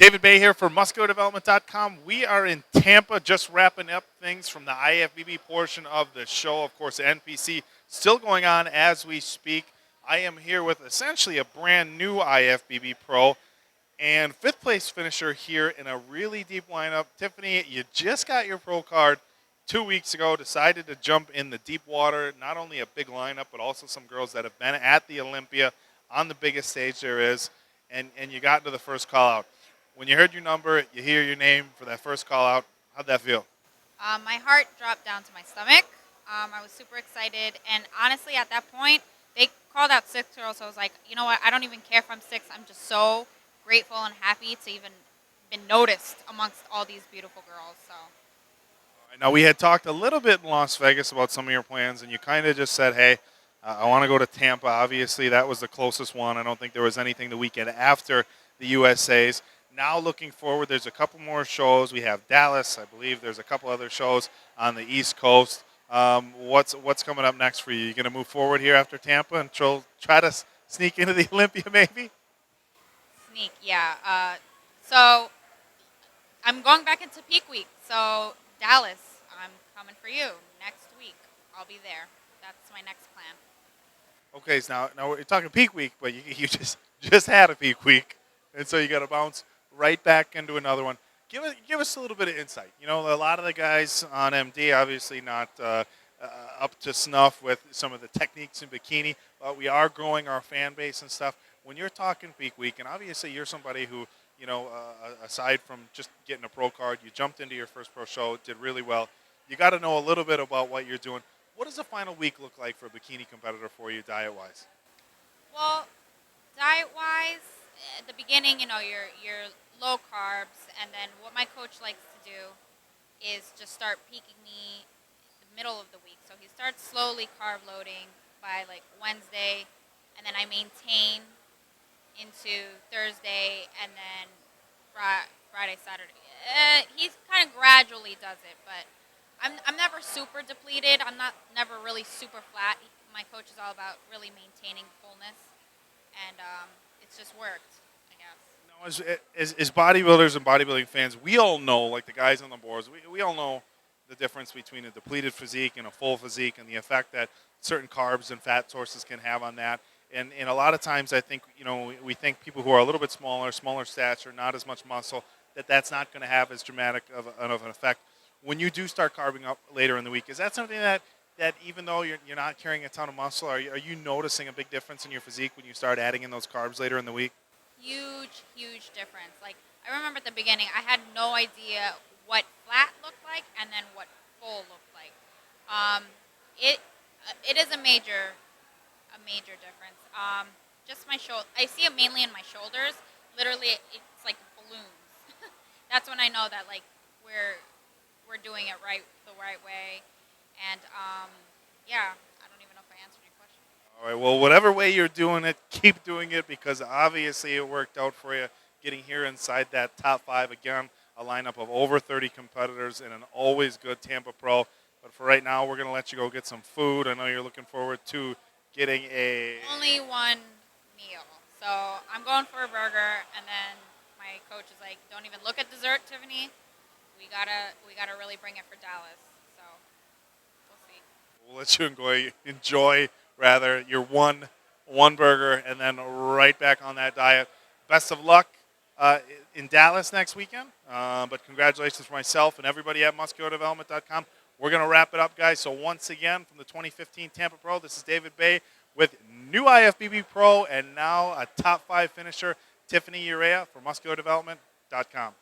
David Bay here for MuscularDevelopment.com. We are in Tampa just wrapping up things from the IFBB portion of the show. Of course, NPC still going on as we speak. I am here with essentially a brand new IFBB pro and fifth place finisher here in a really deep lineup. Tifanny, you just got your pro card 2 weeks ago, decided to jump in the deep water. Not only a big lineup, but also some girls that have been at the Olympia on the biggest stage there is, and you got into the first call out. When you heard your number, you hear your name for that first call out, how'd that feel? My heart dropped down to my stomach. I was super excited, and honestly, at that point, they called out 6 girls, so I was like, you know what, I don't even care if I'm 6. I'm just so grateful and happy to even been noticed amongst all these beautiful girls. So. Now, we had talked a little bit in Las Vegas about some of your plans, and you kind of just said, hey, I want to go to Tampa. Obviously, that was the closest one. I don't think there was anything the weekend after the USA's. Now looking forward, there's a couple more shows. We have Dallas. I believe there's a couple other shows on the East Coast. What's coming up next for you? You going to move forward here after Tampa and try to sneak into the Olympia maybe? Sneak, yeah. So I'm going back into peak week. So Dallas, I'm coming for you next week. I'll be there. That's my next plan. Okay, so now we're talking peak week, but you just had a peak week, and so you got to bounce right back into another one. Give us a little bit of insight. You know, a lot of the guys on MD obviously not up to snuff with some of the techniques in bikini, but we are growing our fan base and stuff. When you're talking peak week, and obviously you're somebody who, you know, aside from just getting a pro card, you jumped into your first pro show, did really well. You got to know a little bit about what you're doing. What does the final week look like for a bikini competitor for you diet-wise? Well, diet-wise, at the beginning, you know, you're low carbs, and then what my coach likes to do is just start peaking me the middle of the week. So he starts slowly carb loading by like Wednesday, and then I maintain into Thursday, and then Friday, Saturday. He kind of gradually does it, but I'm never super depleted. I'm never really super flat. My coach is all about really maintaining fullness, and it's just worked, I guess. As bodybuilders and bodybuilding fans, we all know, like the guys on the boards, we all know the difference between a depleted physique and a full physique and the effect that certain carbs and fat sources can have on that. And a lot of times I think, you know, we think people who are a little bit smaller stature, not as much muscle, that's not going to have as dramatic of an effect. When you do start carbing up later in the week, is that something that even though you're not carrying a ton of muscle, are you noticing a big difference in your physique when you start adding in those carbs later in the week? Huge difference. Like, I remember at the beginning, I had no idea what flat looked like and then what full looked like. It is a major difference. Just my shoulder, I see it mainly in my shoulders. Literally, it's like balloons. That's when I know that like we're doing it the right way. And yeah, I don't even know if I answered your question. All right, well, whatever way you're doing it, keep doing it because obviously it worked out for you getting here inside that top 5 again, a lineup of over 30 competitors and an always good Tampa Pro. But for right now, we're going to let you go get some food. I know you're looking forward to getting only one meal. So I'm going for a burger, and then my coach is like, don't even look at dessert, Tiffany. We gotta really bring it for Dallas. So we'll see. We'll let you enjoy rather your one burger and then right back on that diet. Best of luck in Dallas next weekend. But congratulations for myself and everybody at MuscularDevelopment.com. We're going to wrap it up, guys. So once again, from the 2015 Tampa Pro, this is David Bay with new IFBB Pro and now a top 5 finisher, Tifanny Urrea for MuscularDevelopment.com.